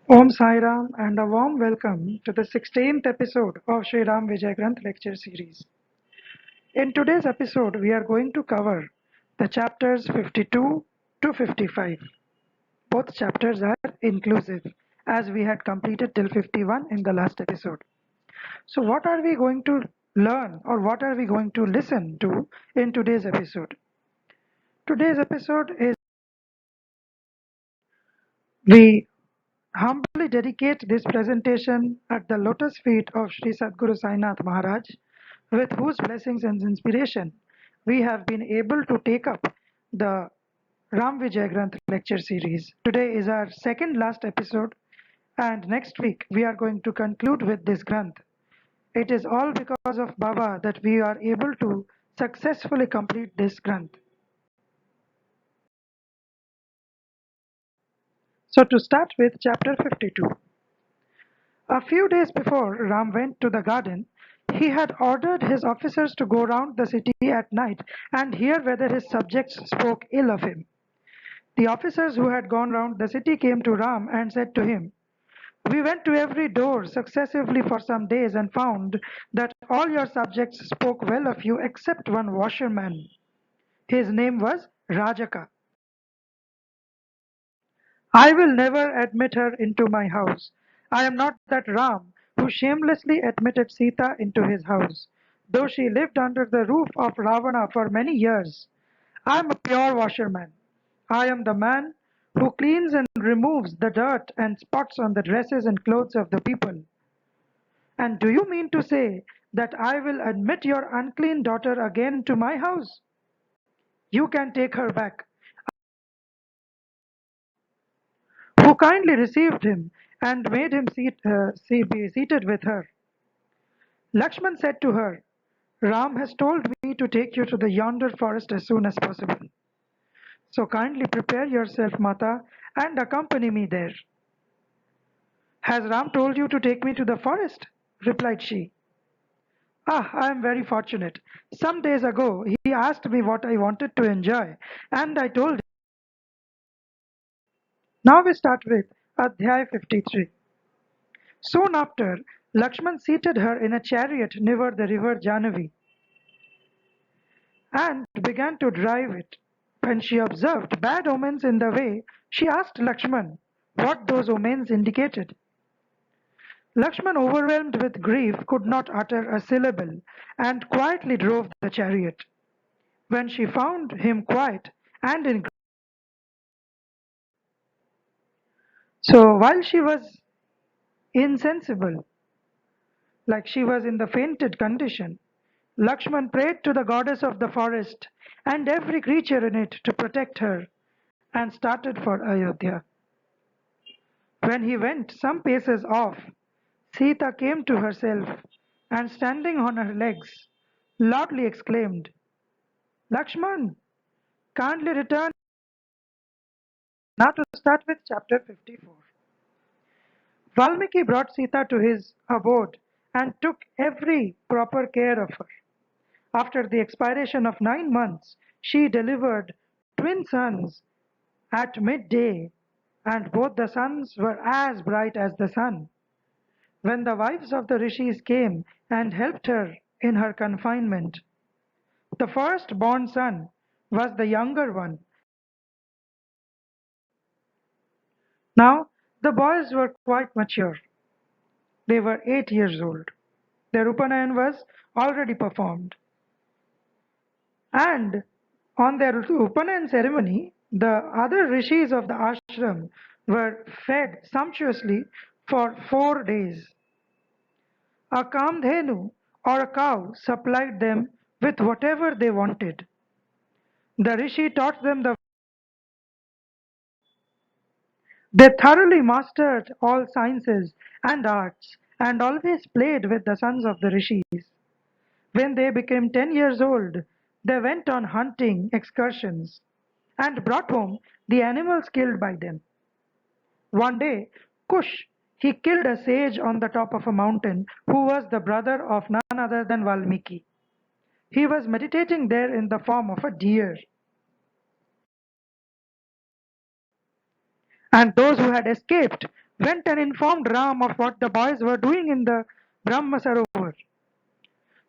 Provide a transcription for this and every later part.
Om Sai Ram and a warm welcome to the 16th episode of Sri Ramvijay Granth lecture series. In today's episode, we are going to cover the chapters 52 to 55. Both chapters are inclusive as we had completed till 51 in the last episode. So, what are we going to learn or what are we going to listen to in today's episode? Today's episode is we humbly dedicate this presentation at the lotus feet of Sri Sadguru Sainath Maharaj, with whose blessings and inspiration we have been able to take up the Ramvijay Granth lecture series. Today is our second last episode, and next week we are going to conclude with this Granth. It is all because of Baba that we are able to successfully complete this Granth. So, to start with chapter 52. A few days before Ram went to the garden, he had ordered his officers to go round the city at night and hear whether his subjects spoke ill of him. The officers who had gone round the city came to Ram and said to him, "We went to every door successively for some days and found that all your subjects spoke well of you except one washerman. His name was Rajaka. I will never admit her into my house. I am not that Ram who shamelessly admitted Sita into his house, though she lived under the roof of Ravana for many years. I am a pure washerman. I am the man who cleans and removes the dirt and spots on the dresses and clothes of the people. And do you mean to say that I will admit your unclean daughter again into my house? You can take her back." Who kindly received him and made him be seated with her. Lakshman said to her, "Ram has told me to take you to the yonder forest as soon as possible. So kindly prepare yourself, Mata, and accompany me there." "Has Ram told you to take me to the forest?" replied she. "Ah, I am very fortunate. Some days ago he asked me what I wanted to enjoy, and I told him." Now we start with Adhyay 53. Soon after, Lakshman seated her in a chariot near the river Jahnavi and began to drive it. When she observed bad omens in the way, she asked Lakshman what those omens indicated. Lakshman, overwhelmed with grief, could not utter a syllable and quietly drove the chariot. When she found him quiet and in so while she was insensible, like she was in the fainted condition, Lakshman prayed to the goddess of the forest and every creature in it to protect her and started for Ayodhya. When he went some paces off, Sita came to herself and standing on her legs, loudly exclaimed, "Lakshman, kindly return." Now to start with chapter 54. Valmiki brought Sita to his abode and took every proper care of her. After the expiration of 9 months, she delivered twin sons at midday, and both the sons were as bright as the sun. When the wives of the rishis came and helped her in her confinement, the first born son was the younger one. Now the boys were quite mature. They were 8 years old. Their Upanayan was already performed. And on their Upanayan ceremony, the other rishis of the ashram were fed sumptuously for 4 days. A kamdhenu or a cow supplied them with whatever they wanted. The rishi taught them the They thoroughly mastered all sciences and arts and always played with the sons of the rishis. When they became 10 years old, they went on hunting excursions and brought home the animals killed by them. One day, Kush, he killed a sage on the top of a mountain who was the brother of none other than Valmiki. He was meditating there in the form of a deer, and those who had escaped went and informed Ram of what the boys were doing in the Brahma Sarovar.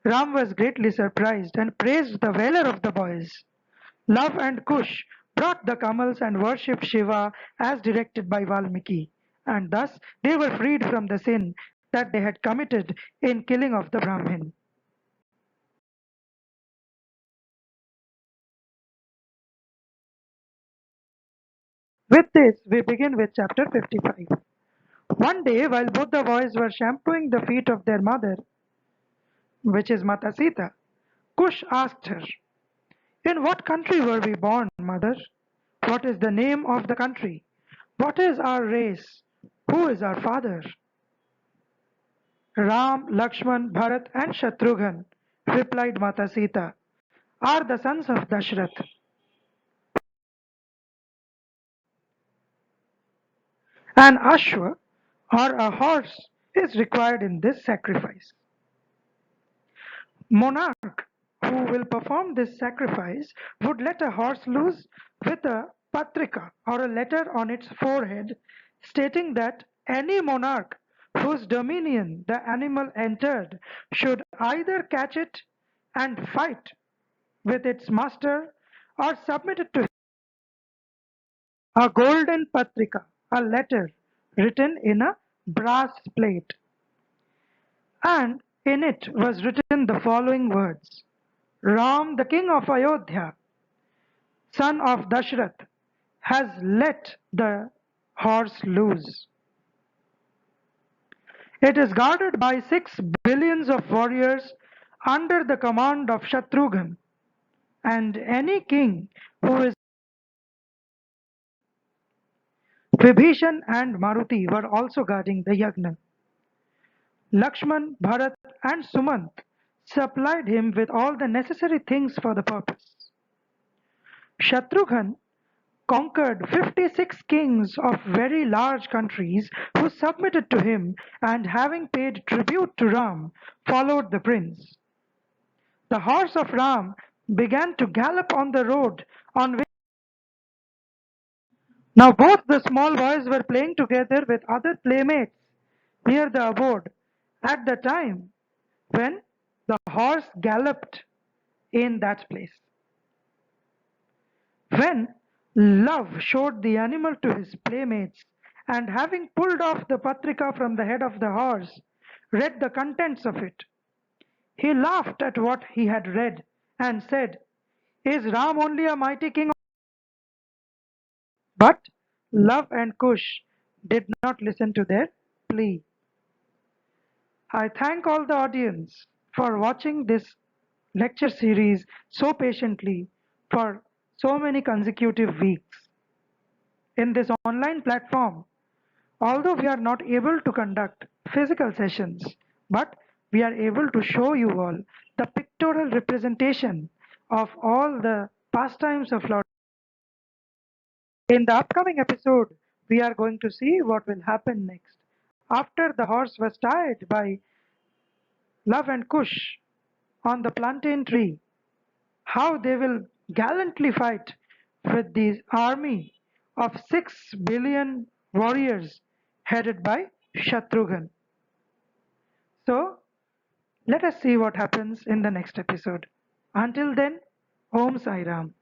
Ram was greatly surprised and praised the valor of the boys. Love and Kush brought the camels and worshipped Shiva as directed by Valmiki, and thus they were freed from the sin that they had committed in killing of the Brahmin. With this, we begin with chapter 55. One day, while both the boys were shampooing the feet of their mother, which is Mata Sita, Kush asked her, "In what country were we born, mother? What is the name of the country? What is our race? Who is our father?" Ram, Lakshman, Bharat, and Shatrughan, replied Mata Sita, are the sons of Dashrath. An Ashwa, or a horse, is required in this sacrifice. Monarch who will perform this sacrifice would let a horse loose with a patrika or a letter on its forehead stating that any monarch whose dominion the animal entered should either catch it and fight with its master or submit it to a golden patrika, a letter written in a brass plate, and in it was written the following words: Ram, the king of Ayodhya, son of Dashrath, has let the horse loose. It is guarded by 6 billions of warriors under the command of Shatrughan, and any king who is Vibhishan and Maruti were also guarding the yagna. Lakshman, Bharat, and Sumant supplied him with all the necessary things for the purpose. Shatrughan conquered 56 kings of very large countries who submitted to him and having paid tribute to Ram, followed the prince. The horse of Ram began to gallop on the road on which now both the small boys were playing together with other playmates near the abode at the time when the horse galloped in that place. When Love showed the animal to his playmates, and having pulled off the patrika from the head of the horse, read the contents of it. He laughed at what he had read and said, "Is Ram only a mighty king?" But Love and Kush did not listen to their plea. I thank all the audience for watching this lecture series so patiently for so many consecutive weeks. In this online platform, although we are not able to conduct physical sessions, but we are able to show you all the pictorial representation of all the pastimes of Lord. In the upcoming episode, we are going to see what will happen next. After the horse was tied by Love and Kush on the plantain tree, how they will gallantly fight with the army of 6 billion warriors headed by Shatrughan. So, let us see what happens in the next episode. Until then, Om Sai Ram.